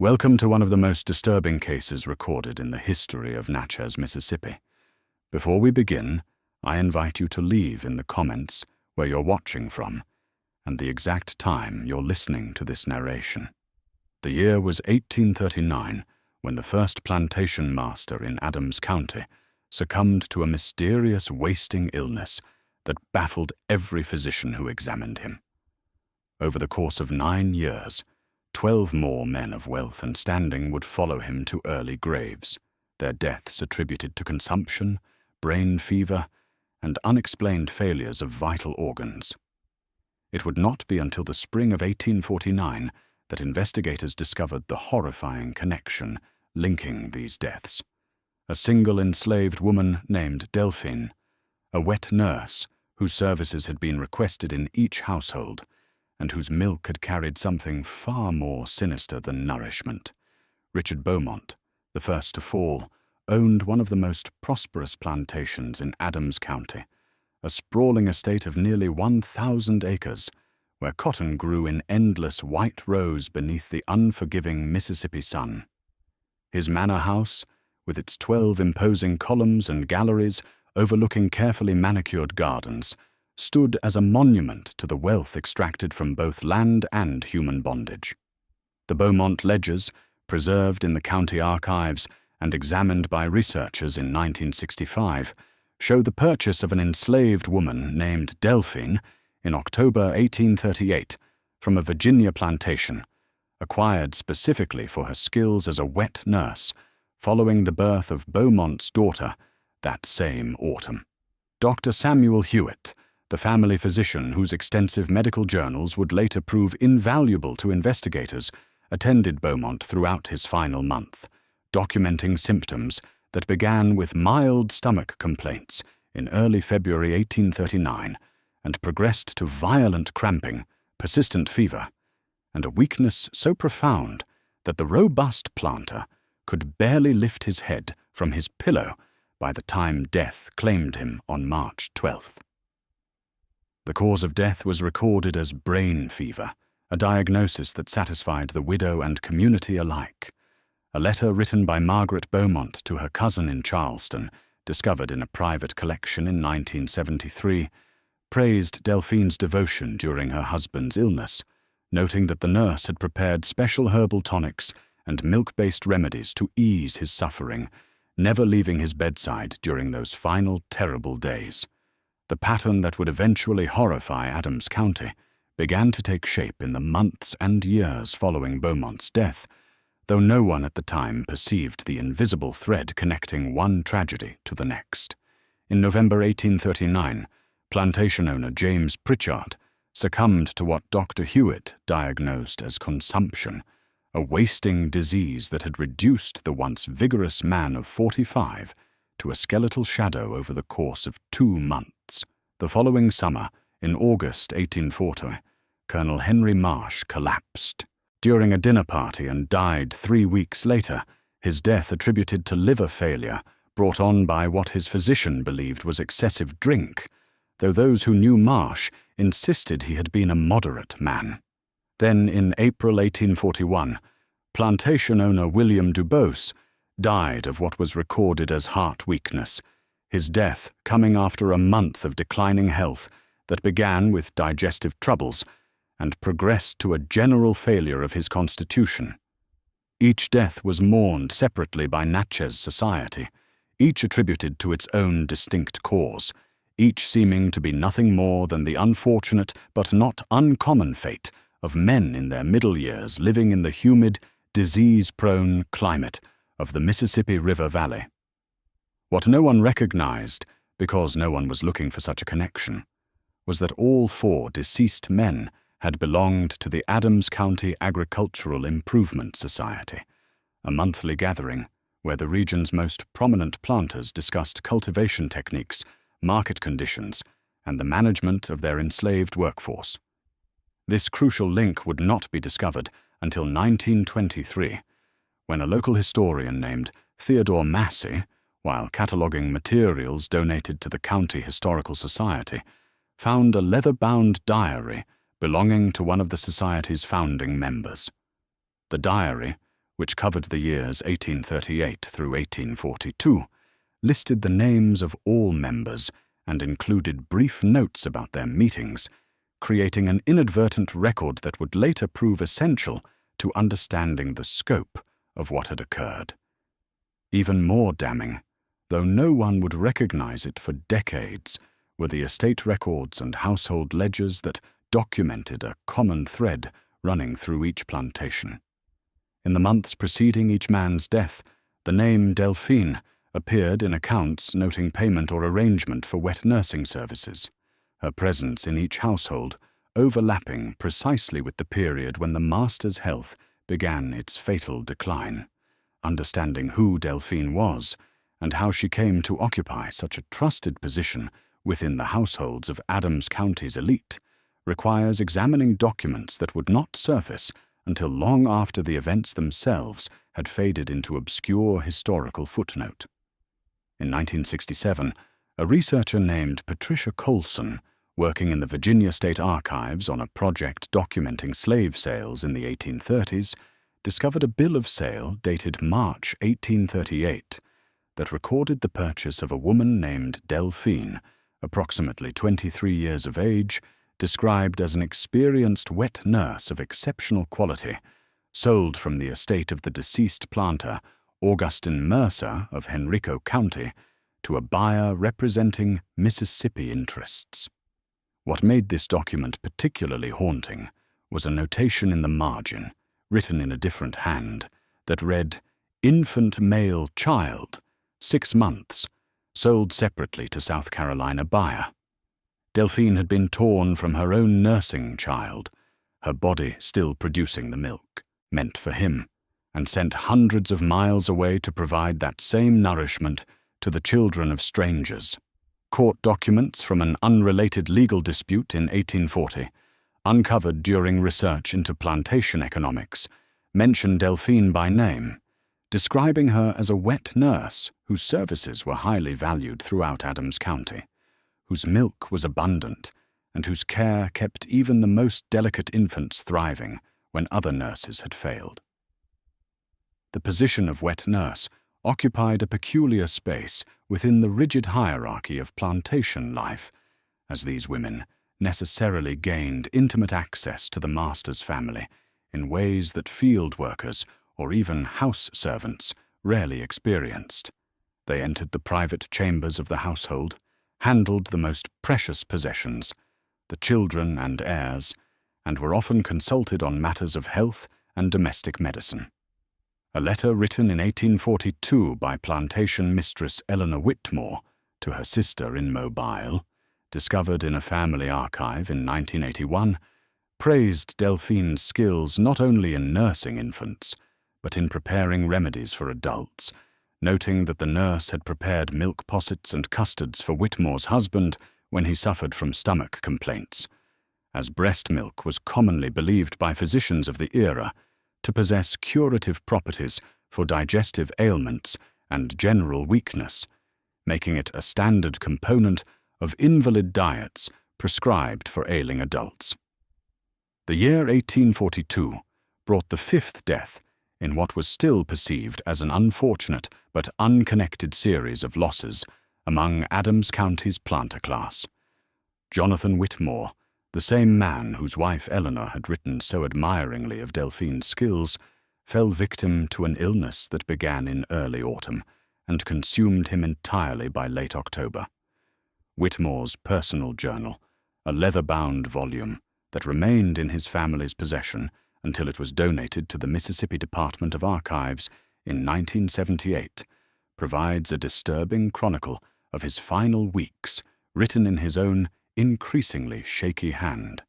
Welcome to one of the most disturbing cases recorded in the history of Natchez, Mississippi. Before we begin, I invite you to leave in the comments where you're watching from and the exact time you're listening to this narration. The year was 1839 when the first plantation master in Adams County succumbed to a mysterious wasting illness that baffled every physician who examined him. Over the course of 9 years, 12 more men of wealth and standing would follow him to early graves, their deaths attributed to consumption, brain fever, and unexplained failures of vital organs. It would not be until the spring of 1849 that investigators discovered the horrifying connection linking these deaths. A single enslaved woman named Delphine, a wet nurse whose services had been requested in each household, and whose milk had carried something far more sinister than nourishment. Richard Beaumont, the first to fall, owned one of the most prosperous plantations in Adams County, a sprawling estate of nearly 1,000 acres, where cotton grew in endless white rows beneath the unforgiving Mississippi sun. His manor house, with its 12 imposing columns and galleries overlooking carefully manicured gardens, stood as a monument to the wealth extracted from both land and human bondage. The Beaumont ledgers, preserved in the county archives and examined by researchers in 1965, show the purchase of an enslaved woman named Delphine in October 1838 from a Virginia plantation, acquired specifically for her skills as a wet nurse, following the birth of Beaumont's daughter that same autumn. Dr. Samuel Hewitt, the family physician whose extensive medical journals would later prove invaluable to investigators, attended Beaumont throughout his final month, documenting symptoms that began with mild stomach complaints in early February 1839 and progressed to violent cramping, persistent fever, and a weakness so profound that the robust planter could barely lift his head from his pillow by the time death claimed him on March 12th. The cause of death was recorded as brain fever, a diagnosis that satisfied the widow and community alike. A letter written by Margaret Beaumont to her cousin in Charleston, discovered in a private collection in 1973, praised Delphine's devotion during her husband's illness, noting that the nurse had prepared special herbal tonics and milk-based remedies to ease his suffering, never leaving his bedside during those final terrible days. The pattern that would eventually horrify Adams County began to take shape in the months and years following Beaumont's death, though no one at the time perceived the invisible thread connecting one tragedy to the next. In November 1839, plantation owner James Pritchard succumbed to what Dr. Hewitt diagnosed as consumption, a wasting disease that had reduced the once vigorous man of 45 to a skeletal shadow over the course of 2 months. The following summer, in August 1840, Colonel Henry Marsh collapsed during a dinner party and died 3 weeks later, his death attributed to liver failure brought on by what his physician believed was excessive drink, though those who knew Marsh insisted he had been a moderate man. Then, in April 1841, plantation owner William Dubose died of what was recorded as heart weakness, his death coming after a month of declining health that began with digestive troubles and progressed to a general failure of his constitution. Each death was mourned separately by Natchez society, each attributed to its own distinct cause, each seeming to be nothing more than the unfortunate but not uncommon fate of men in their middle years living in the humid, disease-prone climate of the Mississippi River Valley. What no one recognized, because no one was looking for such a connection, was that all 4 deceased men had belonged to the Adams County Agricultural Improvement Society, a monthly gathering where the region's most prominent planters discussed cultivation techniques, market conditions, and the management of their enslaved workforce. This crucial link would not be discovered until 1923, when a local historian named Theodore Massey, while cataloguing materials donated to the County Historical Society, found a leather-bound diary belonging to one of the Society's founding members. The diary, which covered the years 1838 through 1842, listed the names of all members and included brief notes about their meetings, creating an inadvertent record that would later prove essential to understanding the scope of what had occurred. Even more damning, though no one would recognize it for decades, were the estate records and household ledgers that documented a common thread running through each plantation. In the months preceding each man's death, the name Delphine appeared in accounts noting payment or arrangement for wet nursing services, her presence in each household overlapping precisely with the period when the master's health began its fatal decline. Understanding who Delphine was and how she came to occupy such a trusted position within the households of Adams County's elite requires examining documents that would not surface until long after the events themselves had faded into obscure historical footnote. In 1967, a researcher named Patricia Colson, working in the Virginia State Archives on a project documenting slave sales in the 1830s, discovered a bill of sale dated March 1838 that recorded the purchase of a woman named Delphine, approximately 23 years of age, described as an experienced wet nurse of exceptional quality, sold from the estate of the deceased planter, Augustine Mercer of Henrico County, to a buyer representing Mississippi interests. What made this document particularly haunting was a notation in the margin, written in a different hand, that read, "Infant male child, 6 months, sold separately to South Carolina buyer." Delphine had been torn from her own nursing child, her body still producing the milk, meant for him, and sent hundreds of miles away to provide that same nourishment to the children of strangers. Court documents from an unrelated legal dispute in 1840, uncovered during research into plantation economics, mention Delphine by name, describing her as a wet nurse whose services were highly valued throughout Adams County, whose milk was abundant, and whose care kept even the most delicate infants thriving when other nurses had failed. The position of wet nurse occupied a peculiar space within the rigid hierarchy of plantation life, as these women necessarily gained intimate access to the master's family in ways that field workers or even house servants rarely experienced. They entered the private chambers of the household, handled the most precious possessions, the children and heirs, and were often consulted on matters of health and domestic medicine. A letter written in 1842 by plantation mistress Eleanor Whitmore to her sister in Mobile, discovered in a family archive in 1981, praised Delphine's skills not only in nursing infants, but in preparing remedies for adults, noting that the nurse had prepared milk possets and custards for Whitmore's husband when he suffered from stomach complaints, as breast milk was commonly believed by physicians of the era to possess curative properties for digestive ailments and general weakness, making it a standard component of invalid diets prescribed for ailing adults. The year 1842 brought the 5th death in what was still perceived as an unfortunate but unconnected series of losses among Adams County's planter class. Jonathan Whitmore, the same man whose wife Eleanor had written so admiringly of Delphine's skills, fell victim to an illness that began in early autumn and consumed him entirely by late October. Whitmore's personal journal, a leather-bound volume that remained in his family's possession until it was donated to the Mississippi Department of Archives in 1978, provides a disturbing chronicle of his final weeks, written in his own increasingly shaky hand.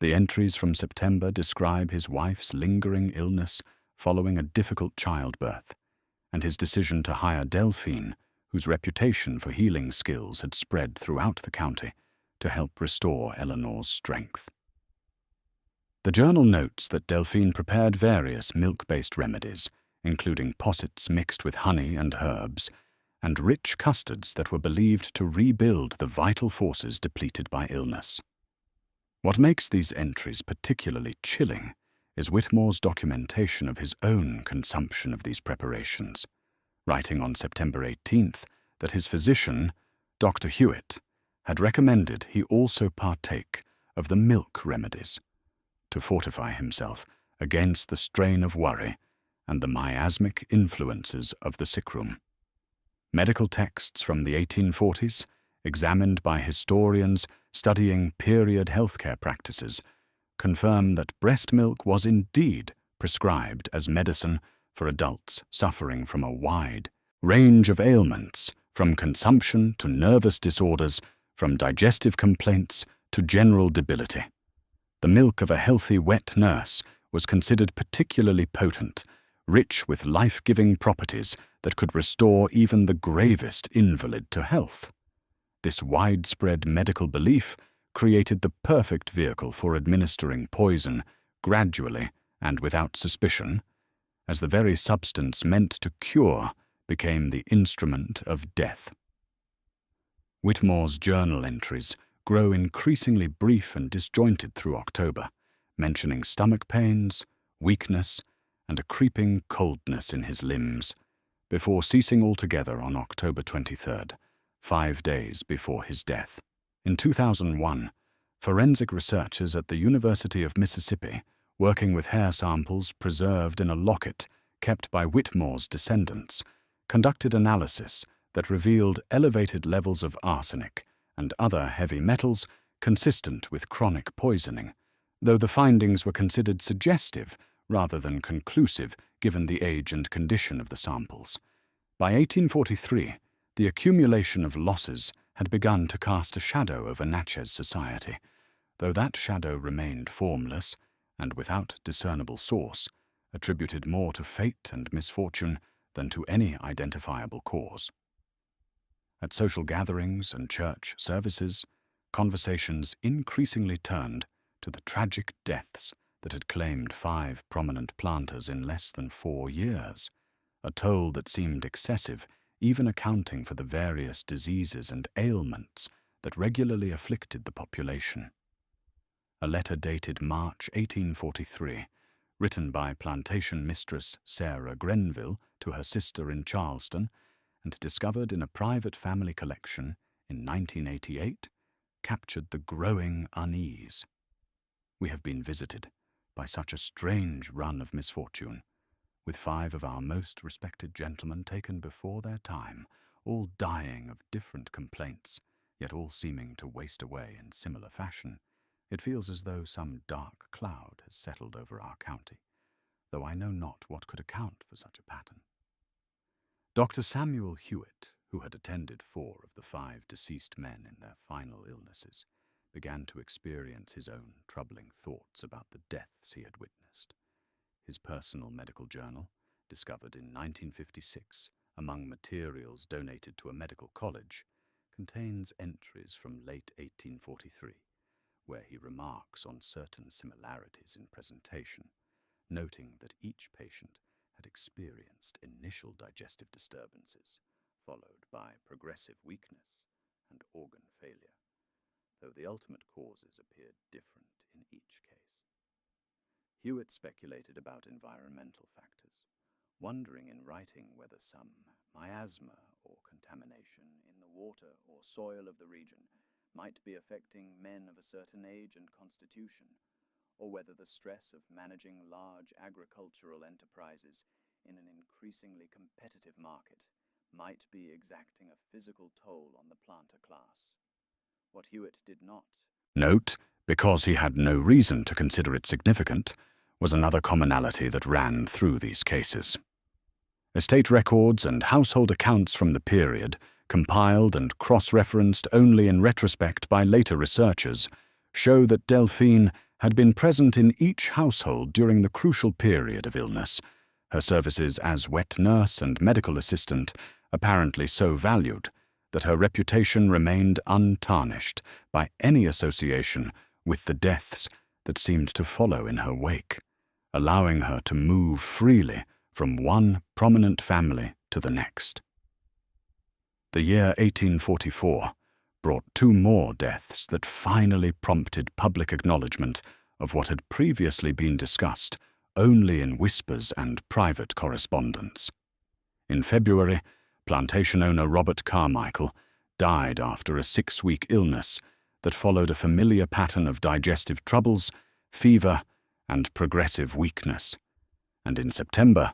The entries from September describe his wife's lingering illness following a difficult childbirth, and his decision to hire Delphine, whose reputation for healing skills had spread throughout the county, to help restore Eleanor's strength. The journal notes that Delphine prepared various milk-based remedies, including possets mixed with honey and herbs, and rich custards that were believed to rebuild the vital forces depleted by illness. What makes these entries particularly chilling is Whitmore's documentation of his own consumption of these preparations, writing on September 18th that his physician, Dr. Hewitt, had recommended he also partake of the milk remedies to fortify himself against the strain of worry and the miasmic influences of the sickroom. Medical texts from the 1840s, examined by historians studying period healthcare practices, confirm that breast milk was indeed prescribed as medicine for adults suffering from a wide range of ailments, from consumption to nervous disorders, from digestive complaints to general debility. The milk of a healthy wet nurse was considered particularly potent, rich with life-giving properties that could restore even the gravest invalid to health. This widespread medical belief created the perfect vehicle for administering poison gradually and without suspicion, as the very substance meant to cure became the instrument of death. Whitmore's journal entries grow increasingly brief and disjointed through October, mentioning stomach pains, weakness, and a creeping coldness in his limbs, before ceasing altogether on October 23rd, 5 days before his death. In 2001, forensic researchers at the University of Mississippi, working with hair samples preserved in a locket kept by Whitmore's descendants, conducted analysis that revealed elevated levels of arsenic and other heavy metals consistent with chronic poisoning, though the findings were considered suggestive rather than conclusive given the age and condition of the samples. By 1843, the accumulation of losses had begun to cast a shadow over Natchez society, though that shadow remained formless and without discernible source, attributed more to fate and misfortune than to any identifiable cause. At social gatherings and church services, conversations increasingly turned to the tragic deaths that had claimed 5 prominent planters in less than 4 years, a toll that seemed excessive, even accounting for the various diseases and ailments that regularly afflicted the population. A letter dated March 1843, written by plantation mistress Sarah Grenville to her sister in Charleston, and discovered in a private family collection in 1988, captured the growing unease. We have been visited by such a strange run of misfortune, with 5 of our most respected gentlemen taken before their time, all dying of different complaints, yet all seeming to waste away in similar fashion. It feels as though some dark cloud has settled over our county, though I know not what could account for such a pattern. Dr. Samuel Hewitt, who had attended 4 of the 5 deceased men in their final illnesses, began to experience his own troubling thoughts about the deaths he had witnessed. His personal medical journal, discovered in 1956 among materials donated to a medical college, contains entries from late 1843, where he remarks on certain similarities in presentation, noting that each patient had experienced initial digestive disturbances, followed by progressive weakness and organ failure, though the ultimate causes appeared different in each case. Hewitt speculated about environmental factors, wondering in writing whether some miasma or contamination in the water or soil of the region might be affecting men of a certain age and constitution, or whether the stress of managing large agricultural enterprises in an increasingly competitive market might be exacting a physical toll on the planter class. What Hewitt did not note, because he had no reason to consider it significant, was another commonality that ran through these cases. Estate records and household accounts from the period, compiled and cross-referenced only in retrospect by later researchers, show that Delphine had been present in each household during the crucial period of illness, her services as wet nurse and medical assistant apparently so valued that her reputation remained untarnished by any association with the deaths that seemed to follow in her wake, allowing her to move freely from one prominent family to the next. The year 1844 brought 2 more deaths that finally prompted public acknowledgement of what had previously been discussed only in whispers and private correspondence. In February, plantation owner Robert Carmichael died after a 6-week illness that followed a familiar pattern of digestive troubles, fever, and progressive weakness. And in September,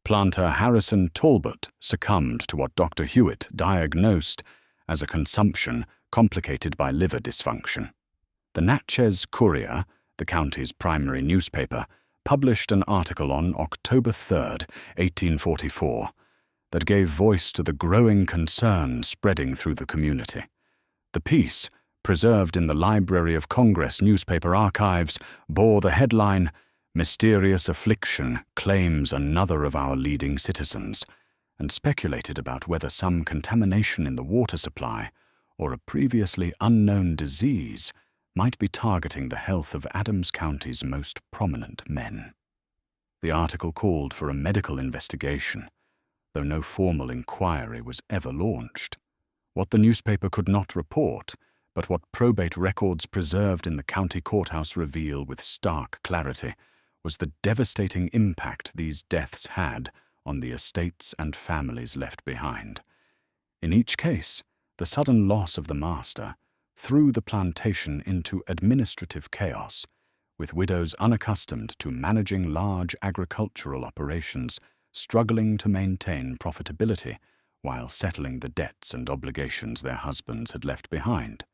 planter Harrison Talbot succumbed to what Dr. Hewitt diagnosed as a consumption complicated by liver dysfunction. The Natchez Courier, the county's primary newspaper, published an article on October 3, 1844, that gave voice to the growing concern spreading through the community. The piece, preserved in the Library of Congress newspaper archives, bore the headline, "Mysterious Affliction Claims Another of Our Leading Citizens," and speculated about whether some contamination in the water supply or a previously unknown disease might be targeting the health of Adams County's most prominent men. The article called for a medical investigation, though no formal inquiry was ever launched. What the newspaper could not report, but what probate records preserved in the county courthouse reveal with stark clarity, was the devastating impact these deaths had on the estates and families left behind. In each case, the sudden loss of the master threw the plantation into administrative chaos, with widows unaccustomed to managing large agricultural operations struggling to maintain profitability while settling the debts and obligations their husbands had left behind.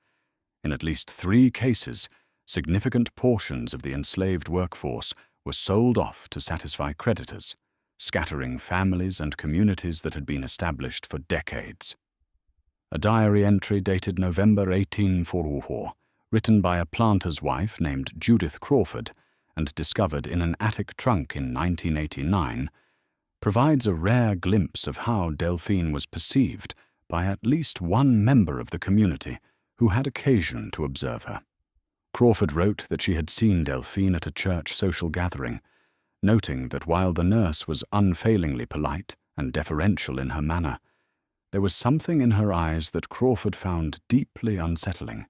In at least 3 cases, significant portions of the enslaved workforce were sold off to satisfy creditors, scattering families and communities that had been established for decades. A diary entry dated November 1844, written by a planter's wife named Judith Crawford and discovered in an attic trunk in 1989, provides a rare glimpse of how Delphine was perceived by at least one member of the community who had occasion to observe her. Crawford wrote that she had seen Delphine at a church social gathering, noting that while the nurse was unfailingly polite and deferential in her manner, there was something in her eyes that Crawford found deeply unsettling,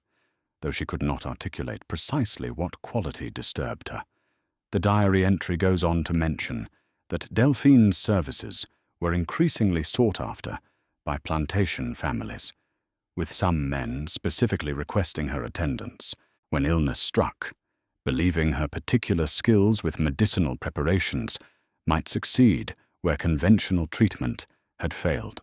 though she could not articulate precisely what quality disturbed her. The diary entry goes on to mention that Delphine's services were increasingly sought after by plantation families, with some men specifically requesting her attendance when illness struck, believing her particular skills with medicinal preparations might succeed where conventional treatment had failed.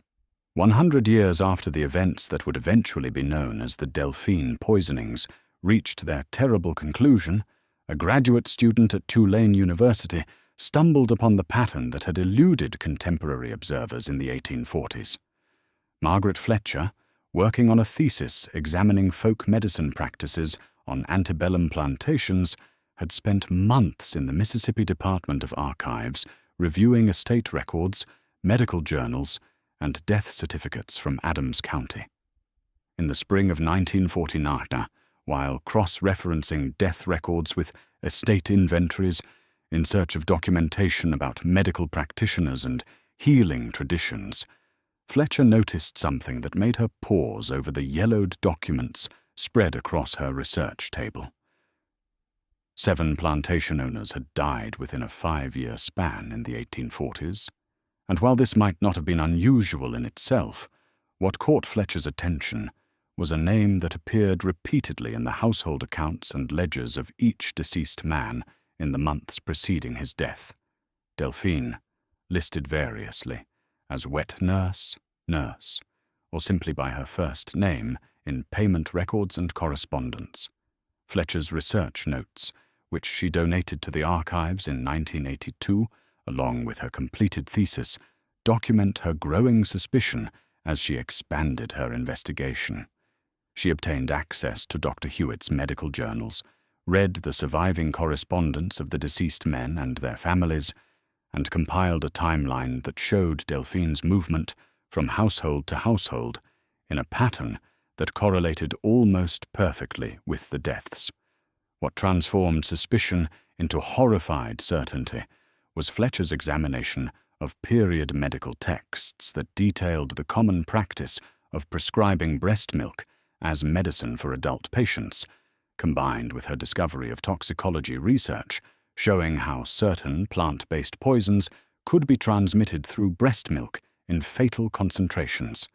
100 years after the events that would eventually be known as the Delphine poisonings reached their terrible conclusion, a graduate student at Tulane University stumbled upon the pattern that had eluded contemporary observers in the 1840s. Margaret Fletcher, working on a thesis examining folk medicine practices on antebellum plantations, had spent months in the Mississippi Department of Archives reviewing estate records, medical journals, and death certificates from Adams County. In the spring of 1949, while cross-referencing death records with estate inventories in search of documentation about medical practitioners and healing traditions, Fletcher noticed something that made her pause over the yellowed documents spread across her research table. 7 plantation owners had died within a 5-year span in the 1840s, and while this might not have been unusual in itself, what caught Fletcher's attention was a name that appeared repeatedly in the household accounts and ledgers of each deceased man in the months preceding his death. Delphine, listed variously as wet nurse, nurse, or simply by her first name in payment records and correspondence. Fletcher's research notes, which she donated to the archives in 1982, along with her completed thesis, document her growing suspicion as she expanded her investigation. She obtained access to Dr. Hewitt's medical journals, read the surviving correspondence of the deceased men and their families, and compiled a timeline that showed Delphine's movement from household to household in a pattern that correlated almost perfectly with the deaths. What transformed suspicion into horrified certainty was Fletcher's examination of period medical texts that detailed the common practice of prescribing breast milk as medicine for adult patients, combined with her discovery of toxicology research showing how certain plant-based poisons could be transmitted through breast milk in fatal concentrations.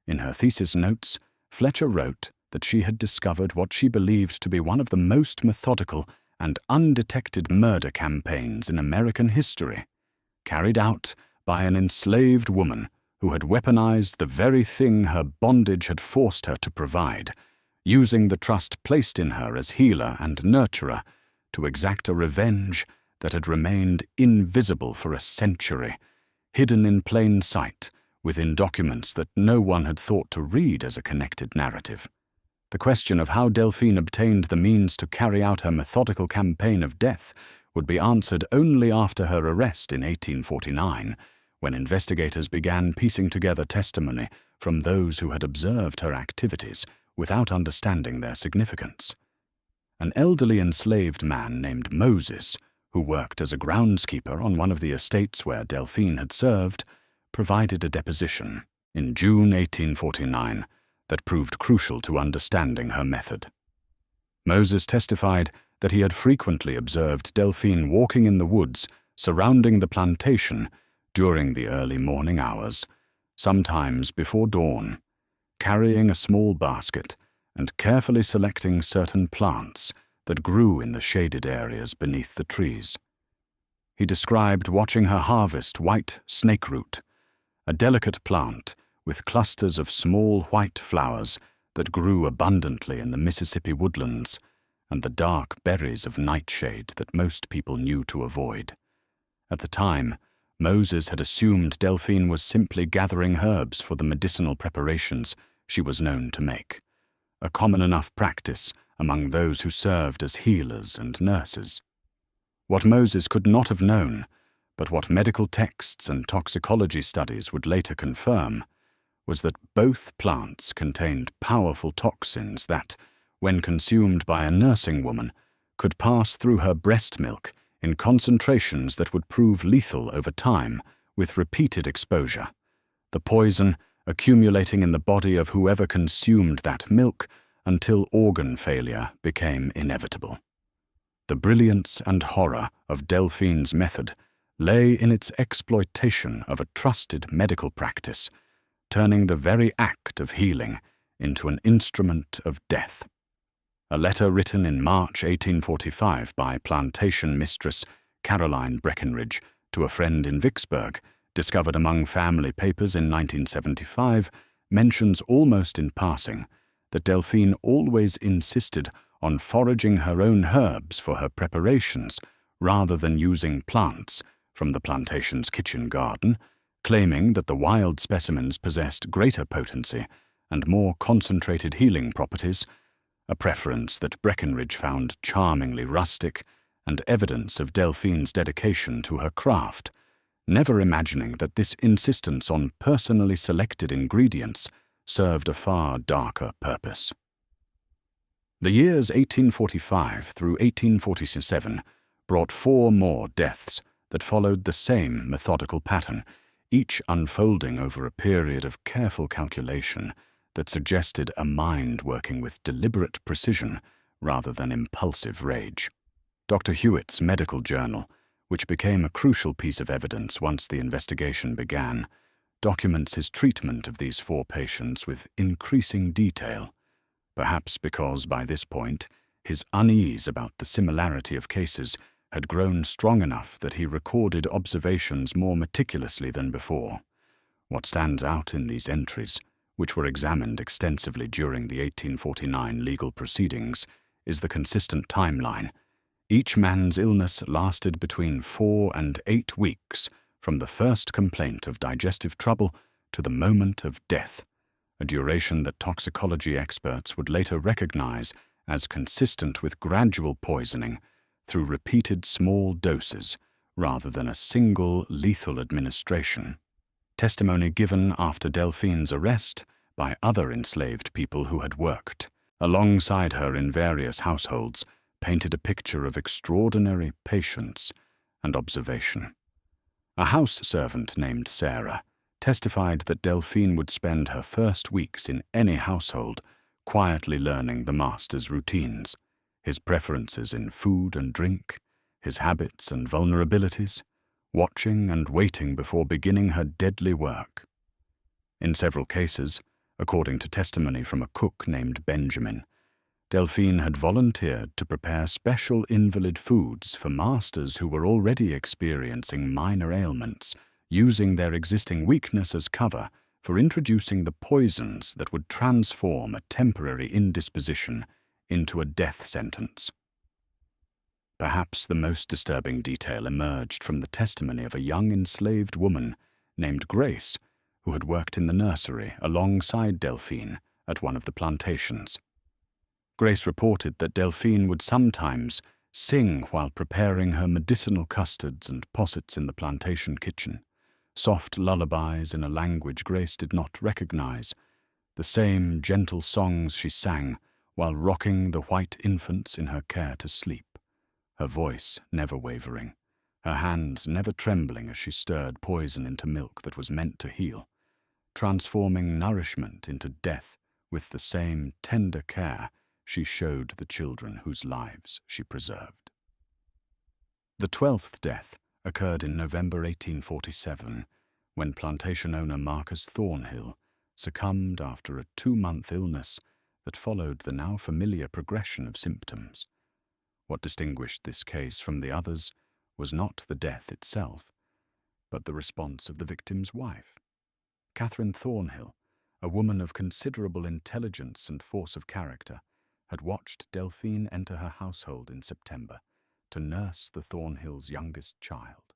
In her thesis notes, Fletcher wrote that she had discovered what she believed to be one of the most methodical and undetected murder campaigns in American history, carried out by an enslaved woman who had weaponized the very thing her bondage had forced her to provide, using the trust placed in her as healer and nurturer to exact a revenge that had remained invisible for a century, hidden in plain sight within documents that no one had thought to read as a connected narrative. The question of how Delphine obtained the means to carry out her methodical campaign of death would be answered only after her arrest in 1849, when investigators began piecing together testimony from those who had observed her activities without understanding their significance. An elderly enslaved man named Moses, who worked as a groundskeeper on one of the estates where Delphine had served, provided a deposition in June 1849 that proved crucial to understanding her method. Moses testified that he had frequently observed Delphine walking in the woods surrounding the plantation during the early morning hours, sometimes before dawn, carrying a small basket and carefully selecting certain plants that grew in the shaded areas beneath the trees. He described watching her harvest white snakeroot, a delicate plant with clusters of small white flowers that grew abundantly in the Mississippi woodlands, and the dark berries of nightshade that most people knew to avoid. At the time, Moses had assumed Delphine was simply gathering herbs for the medicinal preparations she was known to make, a common enough practice among those who served as healers and nurses. What Moses could not have known, but what medical texts and toxicology studies would later confirm, was that both plants contained powerful toxins that, when consumed by a nursing woman, could pass through her breast milk in concentrations that would prove lethal over time with repeated exposure, the poison accumulating in the body of whoever consumed that milk until organ failure became inevitable. The brilliance and horror of Delphine's method lay in its exploitation of a trusted medical practice, turning the very act of healing into an instrument of death. A letter written in March 1845 by plantation mistress Caroline Breckinridge to a friend in Vicksburg, discovered among family papers in 1975, mentions almost in passing that Delphine always insisted on foraging her own herbs for her preparations rather than using plants from the plantation's kitchen garden, claiming that the wild specimens possessed greater potency and more concentrated healing properties, a preference that Breckinridge found charmingly rustic and evidence of Delphine's dedication to her craft, never imagining that this insistence on personally selected ingredients served a far darker purpose. The years 1845 through 1847 brought 4 more deaths that followed the same methodical pattern, each unfolding over a period of careful calculation that suggested a mind working with deliberate precision rather than impulsive rage. Dr. Hewitt's medical journal, which became a crucial piece of evidence once the investigation began, documents his treatment of these 4 patients with increasing detail, perhaps because by this point his unease about the similarity of cases had grown strong enough that he recorded observations more meticulously than before. What stands out in these entries, which were examined extensively during the 1849 legal proceedings, is the consistent timeline. Each man's illness lasted between 4 and 8 weeks from the first complaint of digestive trouble to the moment of death, a duration that toxicology experts would later recognize as consistent with gradual poisoning through repeated small doses rather than a single lethal administration. Testimony given after Delphine's arrest by other enslaved people who had worked alongside her in various households painted a picture of extraordinary patience and observation. A house servant named Sarah testified that Delphine would spend her first weeks in any household quietly learning the master's routines, his preferences in food and drink, his habits and vulnerabilities, watching and waiting before beginning her deadly work. In several cases, according to testimony from a cook named Benjamin, Delphine had volunteered to prepare special invalid foods for masters who were already experiencing minor ailments, using their existing weakness as cover for introducing the poisons that would transform a temporary indisposition into a death sentence. Perhaps the most disturbing detail emerged from the testimony of a young enslaved woman named Grace, who had worked in the nursery alongside Delphine at one of the plantations. Grace reported that Delphine would sometimes sing while preparing her medicinal custards and possets in the plantation kitchen, soft lullabies in a language Grace did not recognize, the same gentle songs she sang while rocking the white infants in her care to sleep, her voice never wavering, her hands never trembling as she stirred poison into milk that was meant to heal, transforming nourishment into death with the same tender care she showed the children whose lives she preserved. The 12th death occurred in November 1847, when plantation owner Marcus Thornhill succumbed after a 2-month illness that followed the now familiar progression of symptoms. What distinguished this case from the others was not the death itself, but the response of the victim's wife. Catherine Thornhill, a woman of considerable intelligence and force of character, had watched Delphine enter her household in September to nurse the Thornhills' youngest child,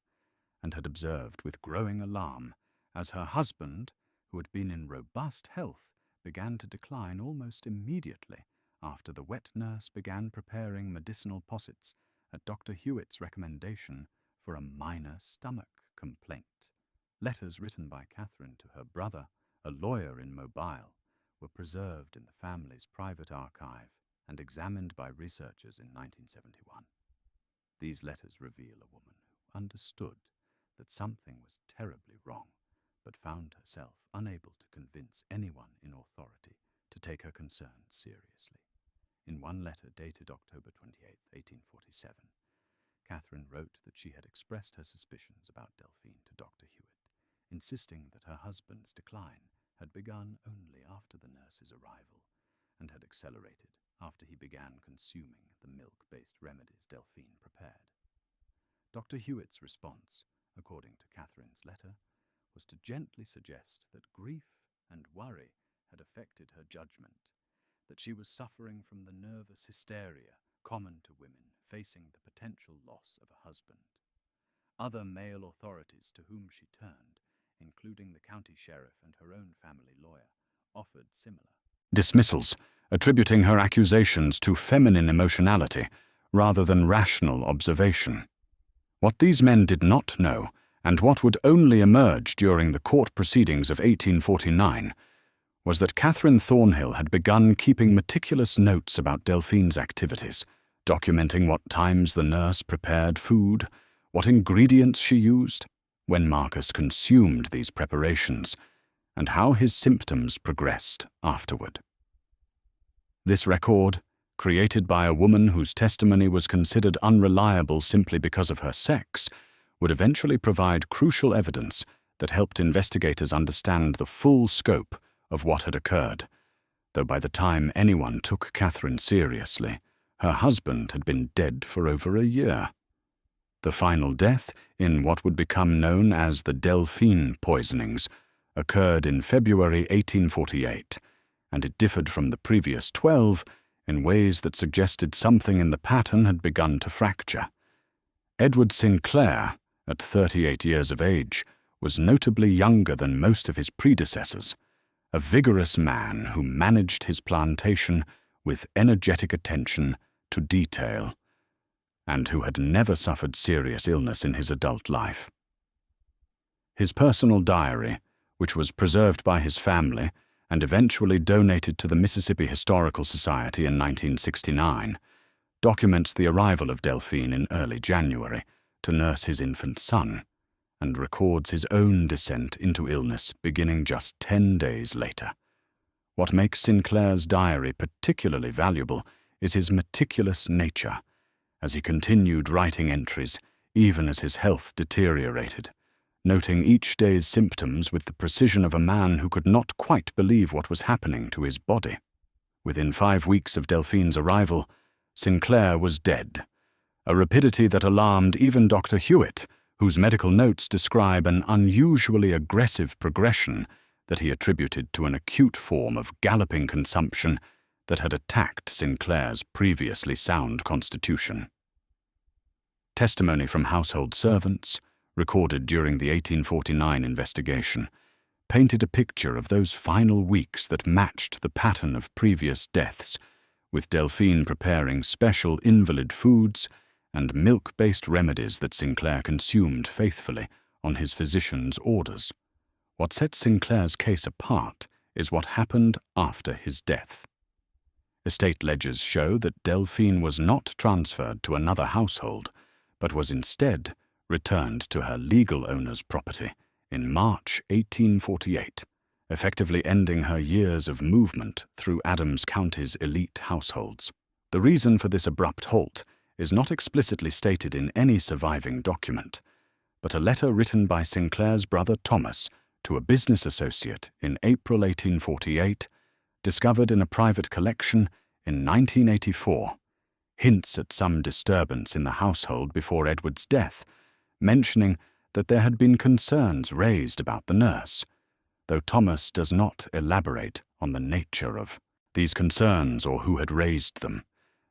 and had observed with growing alarm as her husband, who had been in robust health, began to decline almost immediately after the wet nurse began preparing medicinal possets at Dr. Hewitt's recommendation for a minor stomach complaint. Letters written by Catherine to her brother, a lawyer in Mobile, were preserved in the family's private archive and examined by researchers in 1971. These letters reveal a woman who understood that something was terribly wrong, but found herself unable to convince anyone in authority to take her concerns seriously. In one letter dated October 28, 1847, Catherine wrote that she had expressed her suspicions about Delphine to Dr. Hewitt, insisting that her husband's decline had begun only after the nurse's arrival and had accelerated after he began consuming the milk-based remedies Delphine prepared. Dr. Hewitt's response, according to Catherine's letter, was to gently suggest that grief and worry had affected her judgment, that she was suffering from the nervous hysteria common to women facing the potential loss of a husband. Other male authorities to whom she turned, including the county sheriff and her own family lawyer, offered similar dismissals, attributing her accusations to feminine emotionality rather than rational observation. What these men did not know, and what would only emerge during the court proceedings of 1849, was that Catherine Thornhill had begun keeping meticulous notes about Delphine's activities, documenting what times the nurse prepared food, what ingredients she used, when Marcus consumed these preparations, and how his symptoms progressed afterward. This record, created by a woman whose testimony was considered unreliable simply because of her sex, would eventually provide crucial evidence that helped investigators understand the full scope of what had occurred, though by the time anyone took Catherine seriously, her husband had been dead for over a year. The final death, in what would become known as the Delphine poisonings, occurred in February 1848, and it differed from the previous 12 in ways that suggested something in the pattern had begun to fracture. Edward Sinclair, at 38 years of age, was notably younger than most of his predecessors, a vigorous man who managed his plantation with energetic attention to detail, and who had never suffered serious illness in his adult life. His personal diary, which was preserved by his family and eventually donated to the Mississippi Historical Society in 1969, documents the arrival of Delphine in early January to nurse his infant son, and records his own descent into illness beginning just 10 days later. What makes Sinclair's diary particularly valuable is his meticulous nature, as he continued writing entries even as his health deteriorated, noting each day's symptoms with the precision of a man who could not quite believe what was happening to his body. Within 5 weeks of Delphine's arrival, Sinclair was dead, a rapidity that alarmed even Dr. Hewitt, whose medical notes describe an unusually aggressive progression that he attributed to an acute form of galloping consumption that had attacked Sinclair's previously sound constitution. Testimony from household servants, recorded during the 1849 investigation, painted a picture of those final weeks that matched the pattern of previous deaths, with Delphine preparing special invalid foods and milk-based remedies that Sinclair consumed faithfully on his physician's orders. What sets Sinclair's case apart is what happened after his death. Estate ledgers show that Delphine was not transferred to another household, but was instead returned to her legal owner's property in March 1848, effectively ending her years of movement through Adams County's elite households. The reason for this abrupt halt is not explicitly stated in any surviving document, but a letter written by Sinclair's brother Thomas to a business associate in April 1848, discovered in a private collection in 1984, hints at some disturbance in the household before Edward's death, mentioning that there had been concerns raised about the nurse, though Thomas does not elaborate on the nature of these concerns or who had raised them.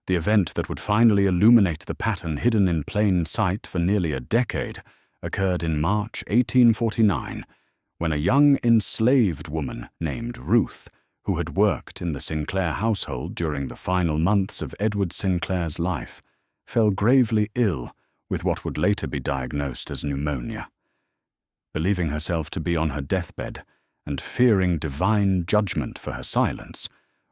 The event that would finally illuminate the pattern hidden in plain sight for nearly a decade occurred in March 1849, when a young enslaved woman named Ruth, who had worked in the Sinclair household during the final months of Edward Sinclair's life, fell gravely ill with what would later be diagnosed as pneumonia. Believing herself to be on her deathbed and fearing divine judgment for her silence,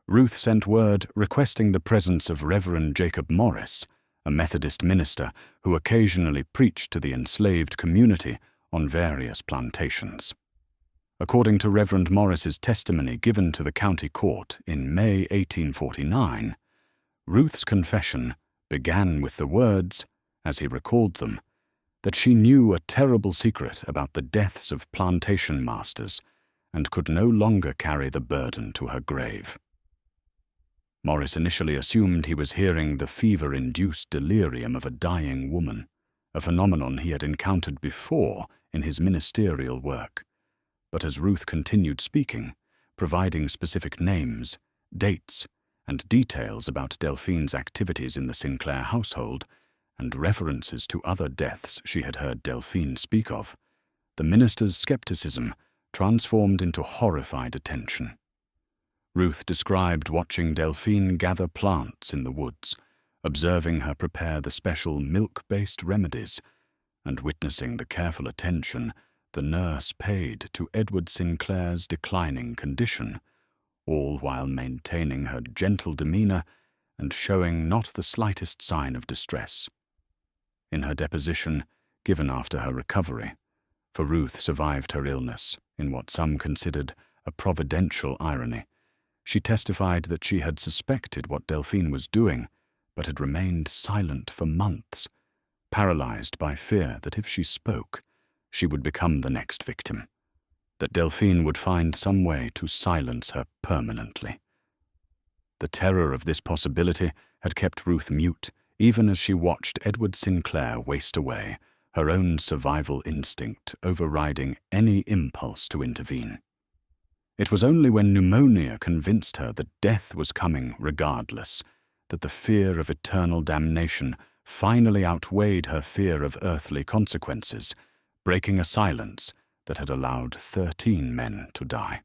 Ruth sent word requesting the presence of Reverend Jacob Morris, a Methodist minister who occasionally preached to the enslaved community on various plantations. According to Reverend Morris's testimony given to the county court in May 1849, Ruth's confession began with the words, as he recalled them, that she knew a terrible secret about the deaths of plantation masters and could no longer carry the burden to her grave. Morris initially assumed he was hearing the fever-induced delirium of a dying woman, a phenomenon he had encountered before in his ministerial work. But as Ruth continued speaking, providing specific names, dates, and details about Delphine's activities in the Sinclair household, and references to other deaths she had heard Delphine speak of, the minister's skepticism transformed into horrified attention. Ruth described watching Delphine gather plants in the woods, observing her prepare the special milk-based remedies, and witnessing the careful attention the nurse paid to Edward Sinclair's declining condition, all while maintaining her gentle demeanor and showing not the slightest sign of distress. In her deposition, given after her recovery, for Ruth survived her illness in what some considered a providential irony, she testified that she had suspected what Delphine was doing, but had remained silent for months, paralyzed by fear that if she spoke, she would become the next victim, that Delphine would find some way to silence her permanently. The terror of this possibility had kept Ruth mute, even as she watched Edward Sinclair waste away, her own survival instinct overriding any impulse to intervene. It was only when pneumonia convinced her that death was coming regardless, that the fear of eternal damnation finally outweighed her fear of earthly consequences, breaking a silence that had allowed 13 men to die.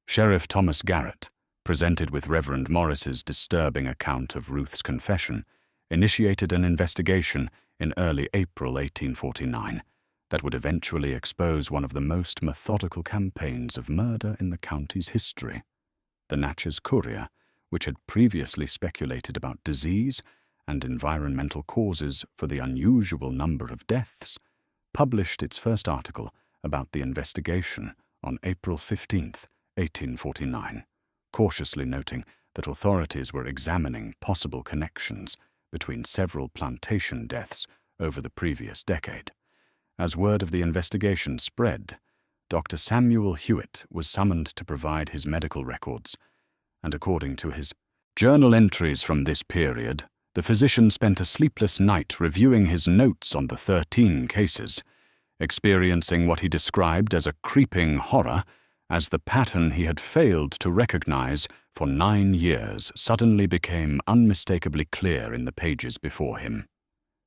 Sheriff Thomas Garrett, presented with Reverend Morris's disturbing account of Ruth's confession, initiated an investigation in early April 1849 that would eventually expose one of the most methodical campaigns of murder in the county's history. The Natchez Courier, which had previously speculated about disease and environmental causes for the unusual number of deaths, published its first article about the investigation on April 15, 1849, cautiously noting that authorities were examining possible connections between several plantation deaths over the previous decade. As word of the investigation spread, Dr. Samuel Hewitt was summoned to provide his medical records, and according to his journal entries from this period, the physician spent a sleepless night reviewing his notes on the 13 cases, experiencing what he described as a creeping horror as the pattern he had failed to recognize for 9 years suddenly became unmistakably clear in the pages before him.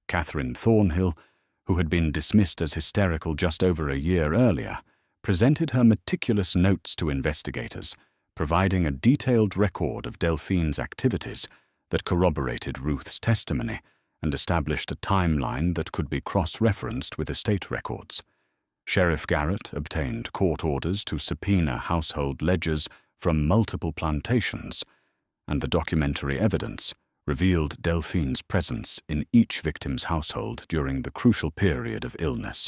Catherine Thornhill, who had been dismissed as hysterical just over a year earlier, presented her meticulous notes to investigators, providing a detailed record of Delphine's activities that corroborated Ruth's testimony and established a timeline that could be cross-referenced with estate records. Sheriff Garrett obtained court orders to subpoena household ledgers from multiple plantations, and the documentary evidence revealed Delphine's presence in each victim's household during the crucial period of illness,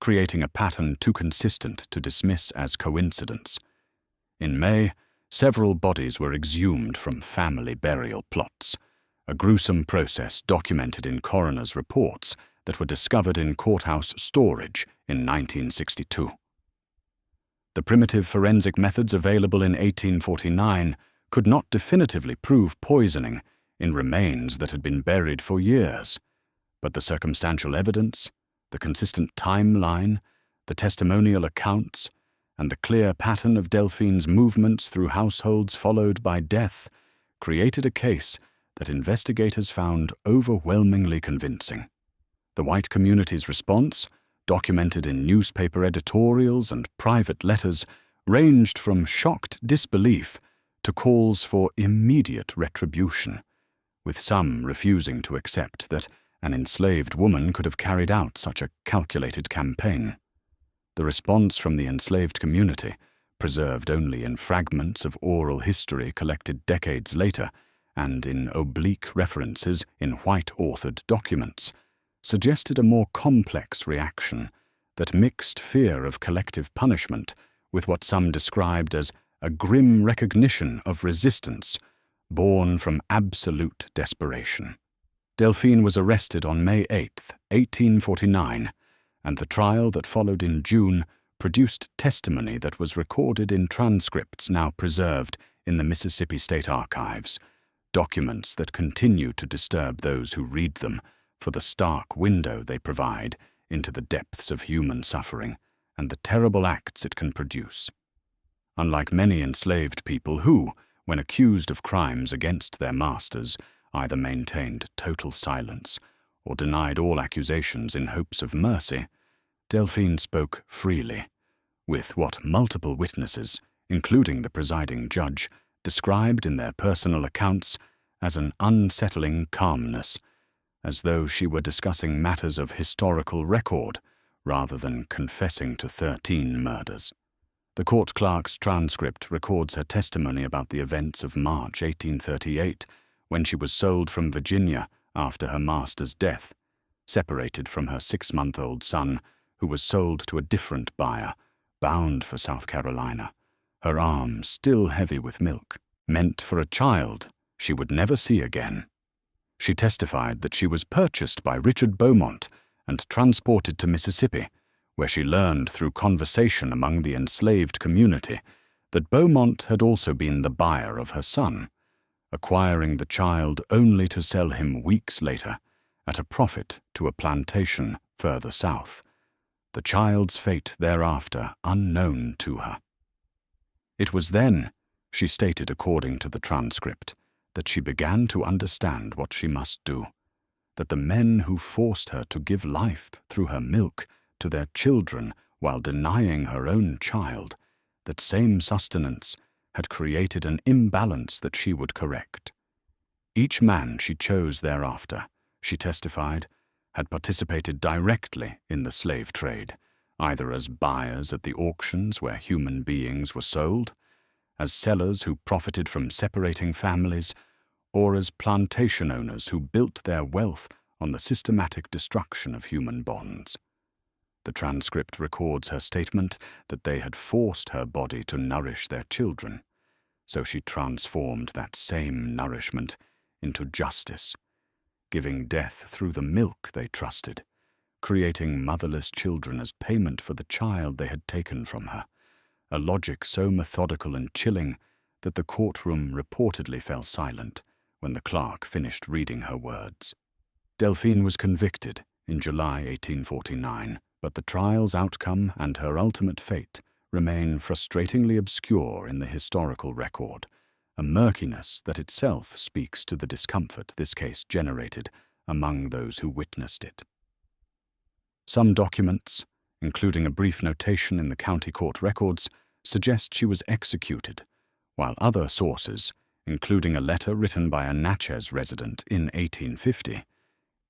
creating a pattern too consistent to dismiss as coincidence. In May, several bodies were exhumed from family burial plots, a gruesome process documented in coroner's reports that were discovered in courthouse storage in 1962. The primitive forensic methods available in 1849 could not definitively prove poisoning in remains that had been buried for years, but the circumstantial evidence, the consistent timeline, the testimonial accounts, and the clear pattern of Delphine's movements through households followed by death created a case that investigators found overwhelmingly convincing. The white community's response, documented in newspaper editorials and private letters, ranged from shocked disbelief to calls for immediate retribution, with some refusing to accept that an enslaved woman could have carried out such a calculated campaign. The response from the enslaved community, preserved only in fragments of oral history collected decades later and in oblique references in white-authored documents, suggested a more complex reaction that mixed fear of collective punishment with what some described as a grim recognition of resistance born from absolute desperation. Delphine was arrested on May 8, 1849, and the trial that followed in June produced testimony that was recorded in transcripts now preserved in the Mississippi State Archives, documents that continue to disturb those who read them for the stark window they provide into the depths of human suffering and the terrible acts it can produce. Unlike many enslaved people who, when accused of crimes against their masters, either maintained total silence or denied all accusations in hopes of mercy, Delphine spoke freely, with what multiple witnesses, including the presiding judge, described in their personal accounts as an unsettling calmness, as though she were discussing matters of historical record rather than confessing to 13 murders. The court clerk's transcript records her testimony about the events of March 1838, when she was sold from Virginia after her master's death, separated from her 6-month-old son, who was sold to a different buyer, bound for South Carolina, her arms still heavy with milk, meant for a child she would never see again. She testified that she was purchased by Richard Beaumont and transported to Mississippi, where she learned through conversation among the enslaved community that Beaumont had also been the buyer of her son, acquiring the child only to sell him weeks later at a profit to a plantation further south, the child's fate thereafter unknown to her. It was then, she stated according to the transcript, that she began to understand what she must do, that the men who forced her to give life through her milk to their children while denying her own child that same sustenance had created an imbalance that she would correct. Each man she chose thereafter, she testified, had participated directly in the slave trade, either as buyers at the auctions where human beings were sold, as sellers who profited from separating families, or as plantation owners who built their wealth on the systematic destruction of human bonds. The transcript records her statement that they had forced her body to nourish their children, so she transformed that same nourishment into justice, giving death through the milk they trusted, creating motherless children as payment for the child they had taken from her, a logic so methodical and chilling that the courtroom reportedly fell silent when the clerk finished reading her words. Delphine was convicted in July 1849, but the trial's outcome and her ultimate fate remain frustratingly obscure in the historical record, a murkiness that itself speaks to the discomfort this case generated among those who witnessed it. Some documents, including a brief notation in the county court records, suggest she was executed, while other sources, including a letter written by a Natchez resident in 1850,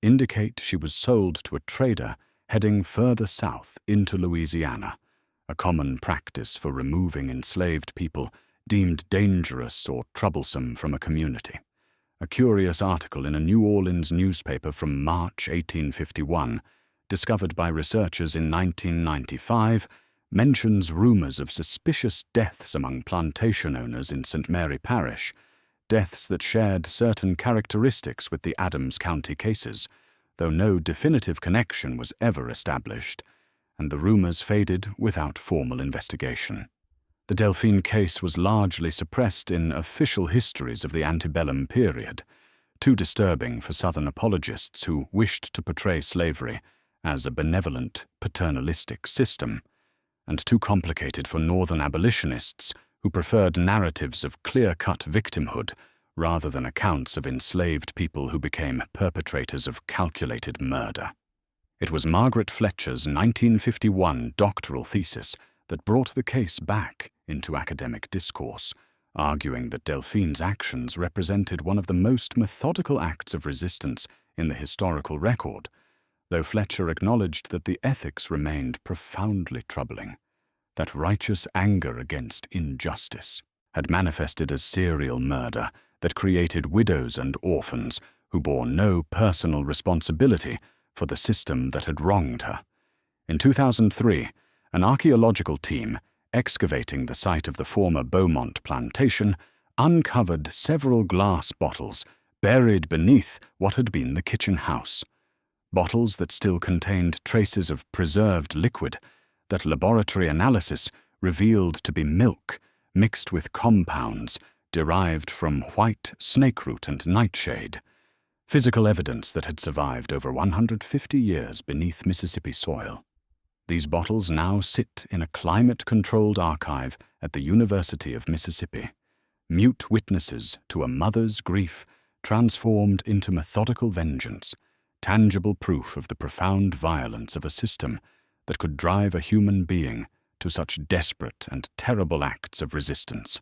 indicate she was sold to a trader heading further south into Louisiana, a common practice for removing enslaved people deemed dangerous or troublesome from a community. A curious article in a New Orleans newspaper from March 1851, discovered by researchers in 1995, mentions rumors of suspicious deaths among plantation owners in St. Mary Parish, deaths that shared certain characteristics with the Adams County cases, though no definitive connection was ever established, and the rumors faded without formal investigation. The Delphine case was largely suppressed in official histories of the antebellum period, too disturbing for Southern apologists who wished to portray slavery as a benevolent, paternalistic system, and too complicated for Northern abolitionists who preferred narratives of clear-cut victimhood rather than accounts of enslaved people who became perpetrators of calculated murder. It was Margaret Fletcher's 1951 doctoral thesis that brought the case back into academic discourse, arguing that Delphine's actions represented one of the most methodical acts of resistance in the historical record, though Fletcher acknowledged that the ethics remained profoundly troubling, that righteous anger against injustice had manifested as serial murder that created widows and orphans who bore no personal responsibility for the system that had wronged her. In 2003, an archaeological team excavating the site of the former Beaumont plantation uncovered several glass bottles buried beneath what had been the kitchen house, bottles that still contained traces of preserved liquid that laboratory analysis revealed to be milk mixed with compounds derived from white snakeroot and nightshade, physical evidence that had survived over 150 years beneath Mississippi soil. These bottles now sit in a climate-controlled archive at the University of Mississippi, mute witnesses to a mother's grief transformed into methodical vengeance, tangible proof of the profound violence of a system that could drive a human being to such desperate and terrible acts of resistance.